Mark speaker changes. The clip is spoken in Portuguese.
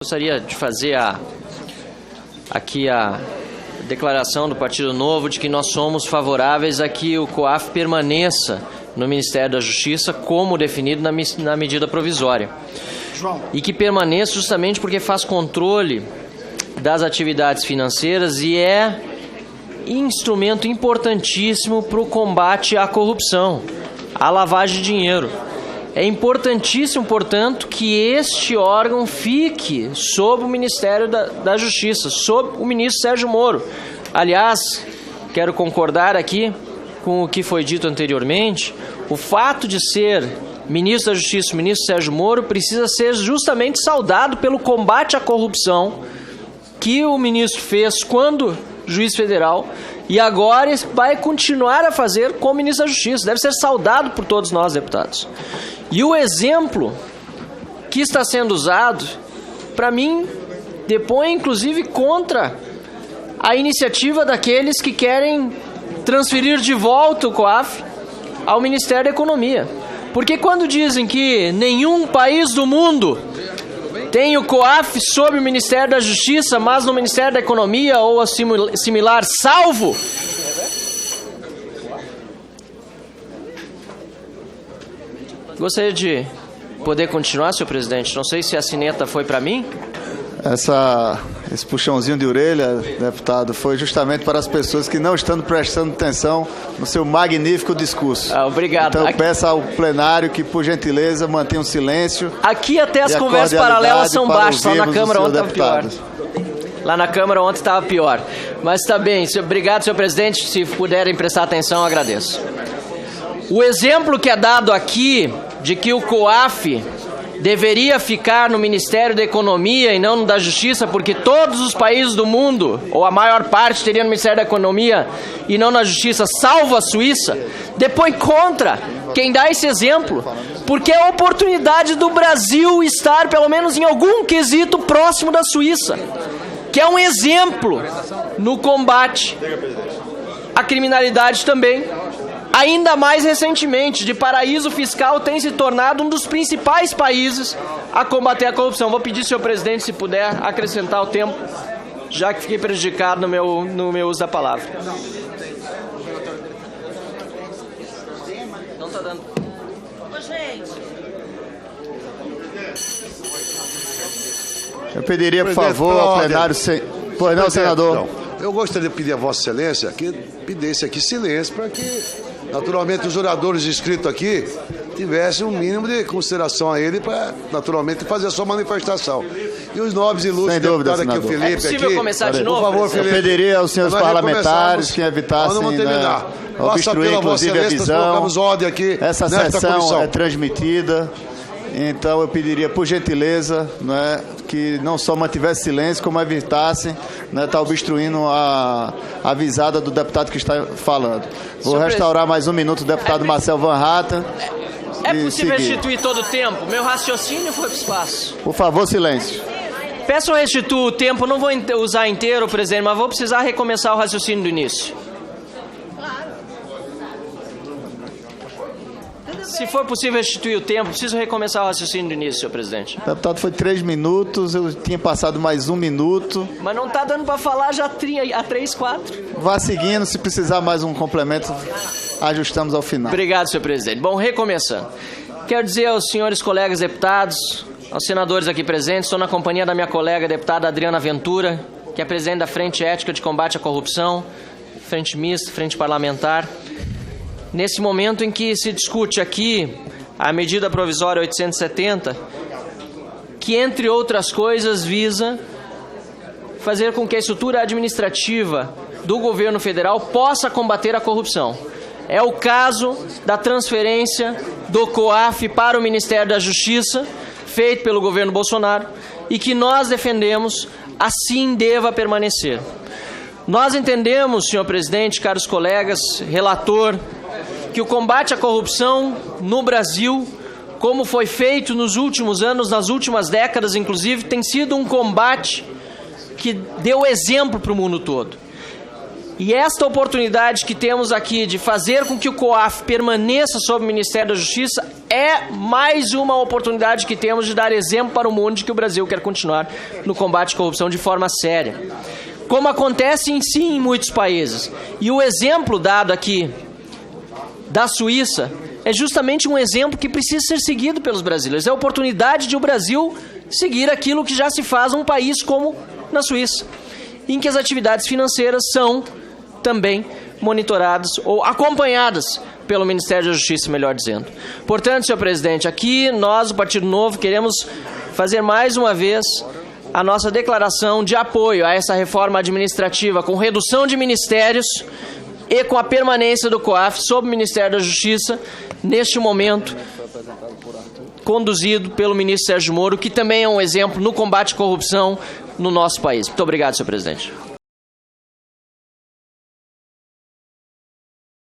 Speaker 1: Gostaria de fazer aqui a declaração do Partido Novo de que nós somos favoráveis a que o COAF permaneça no Ministério da Justiça como definido na medida provisória. E que permaneça justamente porque faz controle das atividades financeiras e é instrumento importantíssimo para o combate à corrupção, à lavagem de dinheiro. É importantíssimo, portanto, que este órgão fique sob o Ministério da Justiça, sob o ministro Sérgio Moro. Aliás, quero concordar aqui com o que foi dito anteriormente, o fato de ser ministro da Justiça, o ministro Sérgio Moro, precisa ser justamente saudado pelo combate à corrupção que o ministro fez quando juiz federal e agora vai continuar a fazer como ministro da Justiça. Deve ser saudado por todos nós, deputados. E o exemplo que está sendo usado, para mim, depõe inclusive contra a iniciativa daqueles que querem transferir de volta o COAF ao Ministério da Economia. Porque quando dizem que nenhum país do mundo tem o COAF sob o Ministério da Justiça, mas no Ministério da Economia ou similar, salvo... Gostaria de poder continuar, senhor presidente. Não sei se a sineta foi para mim.
Speaker 2: Esse puxãozinho de orelha, deputado, foi justamente para as pessoas que não estão prestando atenção no seu magnífico discurso.
Speaker 1: Obrigado.
Speaker 2: Então eu peço ao plenário que, por gentileza, mantenha um silêncio.
Speaker 1: Aqui até as conversas paralelas são baixas, só na Câmara ontem estava pior. Lá na Câmara ontem estava pior. Mas está bem. Obrigado, senhor presidente. Se puderem prestar atenção, eu agradeço. O exemplo que é dado aqui de que o COAF deveria ficar no Ministério da Economia e não no da Justiça, porque todos os países do mundo, ou a maior parte, teriam no Ministério da Economia e não na Justiça, salvo a Suíça, depõe contra quem dá esse exemplo, porque é a oportunidade do Brasil estar, pelo menos em algum quesito, próximo da Suíça, que é um exemplo no combate à criminalidade também. Ainda mais recentemente, de paraíso fiscal tem se tornado um dos principais países a combater a corrupção. Vou pedir, senhor presidente, se puder acrescentar o tempo, já que fiquei prejudicado no meu uso da palavra. Não está dando.
Speaker 2: Eu pediria, por favor, ao plenário... Pois não, senador.
Speaker 3: Não. Eu gostaria de pedir a Vossa Excelência que pedisse aqui silêncio para que, naturalmente, os oradores inscritos aqui tivessem um mínimo de consideração a ele para, naturalmente, fazer a sua manifestação. E os nobres e ilustres deputados aqui, o Felipe,
Speaker 1: é possível começar de novo?
Speaker 3: Por favor, Felipe.
Speaker 2: Eu pediria aos senhores parlamentares que evitassem obstruir, inclusive, a visão. Essa sessão é transmitida. Então eu pediria, por gentileza, que não só mantivesse silêncio, como evitasse estar obstruindo a avisada do deputado que está falando. Vou restaurar mais um minuto o deputado Marcel Van Hatten.
Speaker 1: É possível restituir todo o tempo? Meu raciocínio foi para o espaço.
Speaker 2: Por favor, silêncio.
Speaker 1: Peço restituir o tempo, não vou usar inteiro, presidente, mas vou precisar recomeçar o raciocínio do início. Se for possível restituir o tempo, preciso recomeçar o raciocínio do início, senhor presidente.
Speaker 2: O deputado foi 3 minutos, eu tinha passado mais 1 minuto.
Speaker 1: Mas não está dando para falar já há 3, 4.
Speaker 2: Vá seguindo, se precisar mais um complemento, ajustamos ao final.
Speaker 1: Obrigado, senhor presidente. Bom, recomeçando. Quero dizer aos senhores colegas deputados, aos senadores aqui presentes, estou na companhia da minha colega deputada Adriana Ventura, que é presidente da Frente Ética de Combate à Corrupção, Frente Mista, Frente Parlamentar. Nesse momento em que se discute aqui a medida provisória 870, que, entre outras coisas, visa fazer com que a estrutura administrativa do governo federal possa combater a corrupção. É o caso da transferência do COAF para o Ministério da Justiça, feito pelo governo Bolsonaro, e que nós defendemos assim deva permanecer. Nós entendemos, senhor presidente, caros colegas, relator, que o combate à corrupção no Brasil, como foi feito nos últimos anos, nas últimas décadas, inclusive, tem sido um combate que deu exemplo para o mundo todo. E esta oportunidade que temos aqui de fazer com que o COAF permaneça sob o Ministério da Justiça é mais uma oportunidade que temos de dar exemplo para o mundo de que o Brasil quer continuar no combate à corrupção de forma séria, como acontece em muitos países. E o exemplo dado aqui da Suíça é justamente um exemplo que precisa ser seguido pelos brasileiros. É a oportunidade de o Brasil seguir aquilo que já se faz num país como na Suíça, em que as atividades financeiras são também monitoradas ou acompanhadas pelo Ministério da Justiça, melhor dizendo. Portanto, senhor presidente, aqui nós, o Partido Novo, queremos fazer mais uma vez a nossa declaração de apoio a essa reforma administrativa com redução de ministérios e com a permanência do COAF sob o Ministério da Justiça, neste momento, conduzido pelo ministro Sérgio Moro, que também é um exemplo no combate à corrupção no nosso país. Muito obrigado, senhor presidente.